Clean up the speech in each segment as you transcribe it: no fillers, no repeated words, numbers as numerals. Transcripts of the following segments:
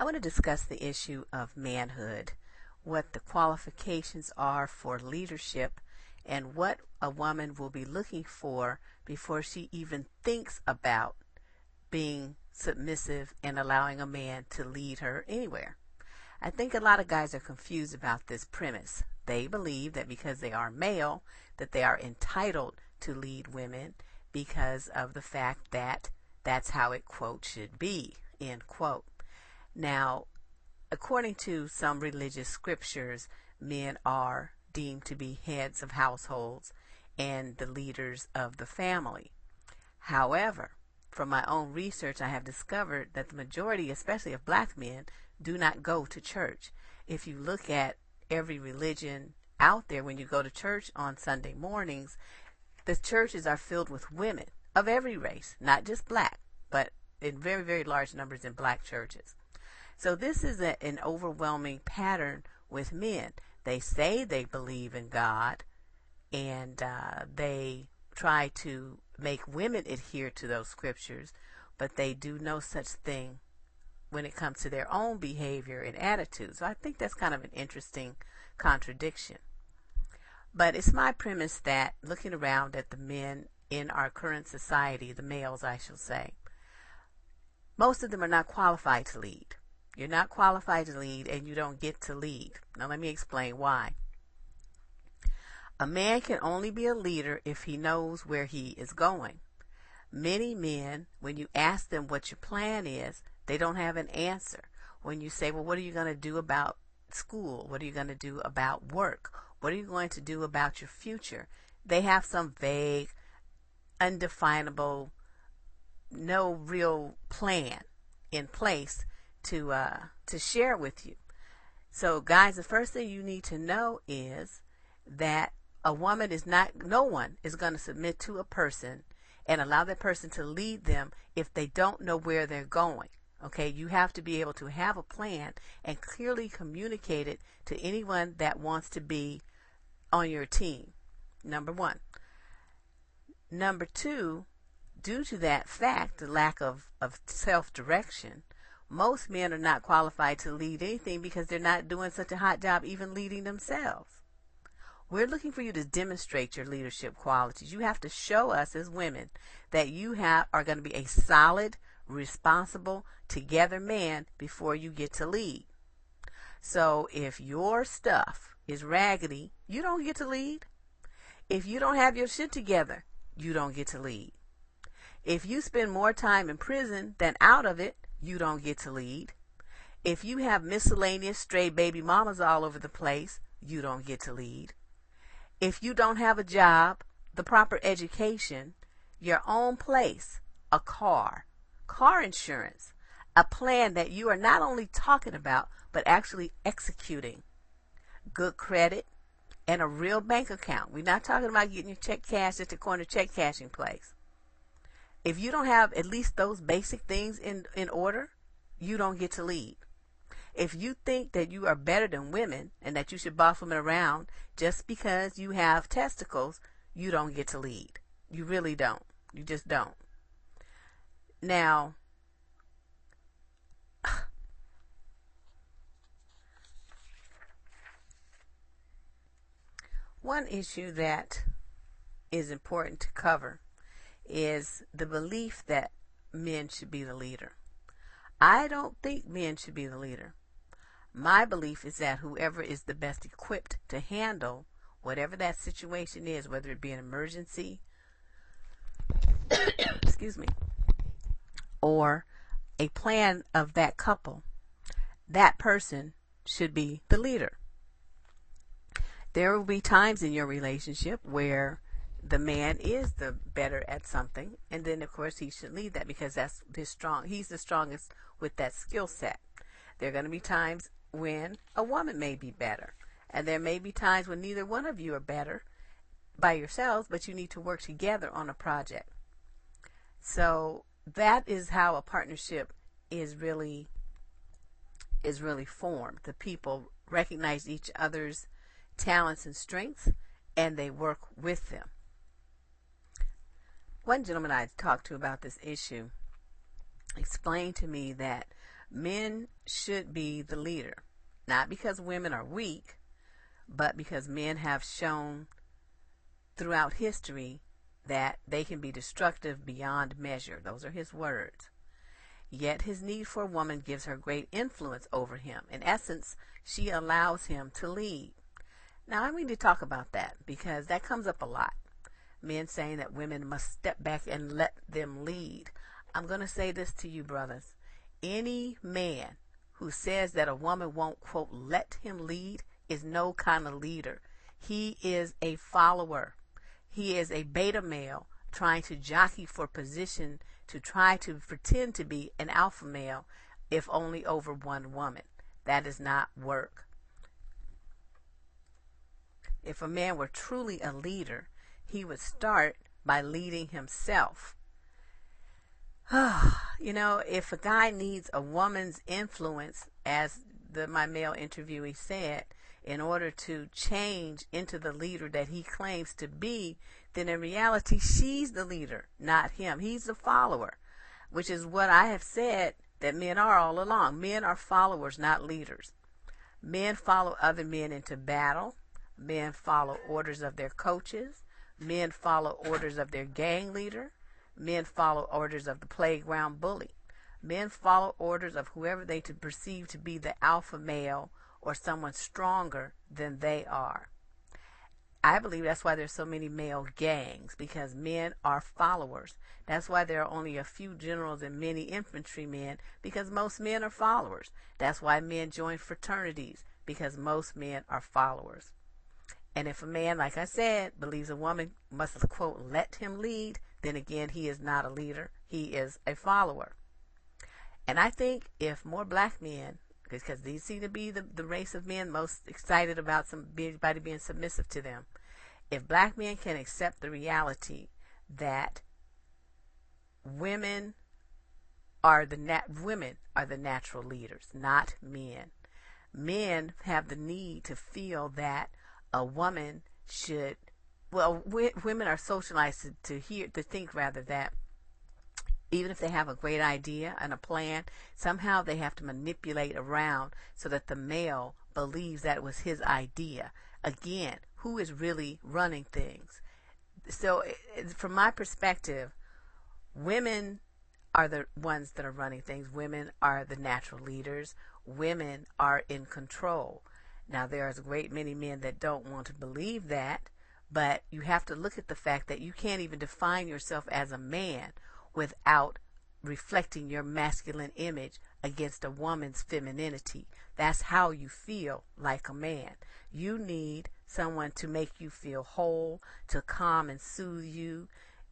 I want to discuss the issue of manhood, what the qualifications are for leadership, and what a woman will be looking for before she even thinks about being submissive and allowing a man to lead her anywhere. I think a lot of guys are confused about this premise. They believe that because they are male, that they are entitled to lead women because of the fact that that's how it, quote, should be, end quote. Now, according to some religious scriptures, men are deemed to be heads of households and the leaders of the family. However, from my own research, I have discovered that the majority, especially of black men, do not go to church. If you look at every religion out there, when you go to church on Sunday mornings, the churches are filled with women of every race, not just black, but in very, very large numbers in black churches. So this is an overwhelming pattern with men. They say they believe in God, and they try to make women adhere to those scriptures, but they do no such thing when it comes to their own behavior and attitude. So I think that's kind of an interesting contradiction. But it's my premise that looking around at the men in our current society, the males I shall say, most of them are not qualified to lead. You're not qualified to lead, and you don't get to lead. Now let me explain why. A man can only be a leader if he knows where he is going. Many men, when you ask them what your plan is, they don't have an answer. When you say, well, what are you going to do about school? What are you going to do about work? What are you going to do about your future? They have some vague, undefinable, no real plan in place to share with you. So guys, the first thing you need to know is that no one is going to submit to a person and allow that person to lead them if they don't know where they're going. Okay, you have to be able to have a plan and clearly communicate it to anyone that wants to be on your team. Number one. Number two, due to that fact, the lack of self-direction, most men are not qualified to lead anything because they're not doing such a hot job even leading themselves. We're looking for you to demonstrate your leadership qualities. You have to show us as women that you are going to be a solid, responsible, together man before you get to lead. So if your stuff is raggedy, you don't get to lead. If you don't have your shit together, you don't get to lead. If you spend more time in prison than out of it, you don't get to lead. If you have miscellaneous stray baby mamas all over the place, you don't get to lead. If you don't have a job, the proper education, your own place, a car insurance, a plan that you are not only talking about, but actually executing, good credit, and a real bank account. We're not talking about getting your check cashed at the corner check cashing place. If you don't have at least those basic things in order, you don't get to lead. If you think that you are better than women and that you should boss women around just because you have testicles, you don't get to lead. You really don't. You just don't. Now, one issue that is important to cover is the belief that men should be the leader. I don't think men should be the leader. My belief is that whoever is the best equipped to handle whatever that situation is, whether it be an emergency, excuse me, or a plan of that couple, that person should be the leader. There will be times in your relationship where the man is the better at something, and then of course he should lead that because that's he's the strongest with that skill set. There are going to be times when a woman may be better, and there may be times when neither one of you are better by yourselves, but you need to work together on a project. So that is how a partnership is really formed. The people recognize each other's talents and strengths, and they work with them. One gentleman I talked to about this issue explained to me that Men should be the leader, not because women are weak, but because men have shown throughout history that they can be destructive beyond measure. Those are his words. Yet his need for a woman gives her great influence over him. In essence, she allows him to lead. Now, I need to talk about that because that comes up a lot. Men saying that women must step back and let them lead. I'm going to say this to you, brothers. Any man who says that a woman won't, quote, let him lead is no kind of leader. He is a follower. He is a beta male trying to jockey for position to try to pretend to be an alpha male, if only over one woman. That does not work. If a man were truly a leader, he would start by leading himself. You know, if a guy needs a woman's influence, as my male interviewee said, in order to change into the leader that he claims to be, then in reality, she's the leader, not him. He's the follower, which is what I have said that men are all along. Men are followers, not leaders. Men follow other men into battle. Men follow orders of their coaches. Men follow orders of their gang leader. Men follow orders of the playground bully. Men follow orders of whoever they perceive to be the alpha male or someone stronger than they are. I believe that's why there's so many male gangs, because men are followers. That's why there are only a few generals and many infantrymen, because most men are followers. That's why men join fraternities, because most men are followers. And if a man, like I said, believes a woman must, quote, let him lead, then again, he is not a leader. He is a follower. And I think if more black men, because these seem to be the race of men most excited about everybody being submissive to them, if black men can accept the reality that women are the natural leaders, not men. Men have the need to feel that a woman should, women are socialized to think that even if they have a great idea and a plan, somehow they have to manipulate around so that the male believes that it was his idea. Again, who is really running things? So from my perspective, women are the ones that are running things. Women are the natural leaders. Women are in control. Now, there's a great many men that don't want to believe that, but you have to look at the fact that you can't even define yourself as a man without reflecting your masculine image against a woman's femininity. That's how you feel like a man. You need someone to make you feel whole, to calm and soothe you,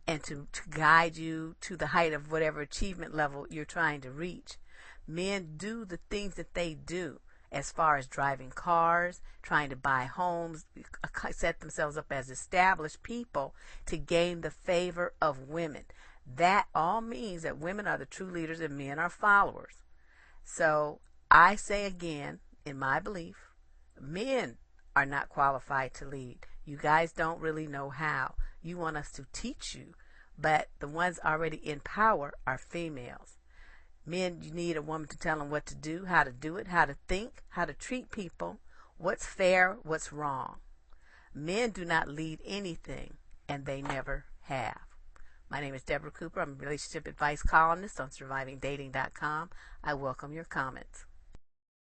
and to guide you to the height of whatever achievement level you're trying to reach. Men do the things that they do as far as driving cars, trying to buy homes, set themselves up as established people to gain the favor of women. That all means that women are the true leaders and men are followers. So I say again, in my belief, men are not qualified to lead. You guys don't really know how. You want us to teach you, but the ones already in power are females. Men, you need a woman to tell them what to do, how to do it, how to think, how to treat people, what's fair, what's wrong. Men do not lead anything, and they never have. My name is Deborrah Cooper. I'm a relationship advice columnist on survivingdating.com. I welcome your comments.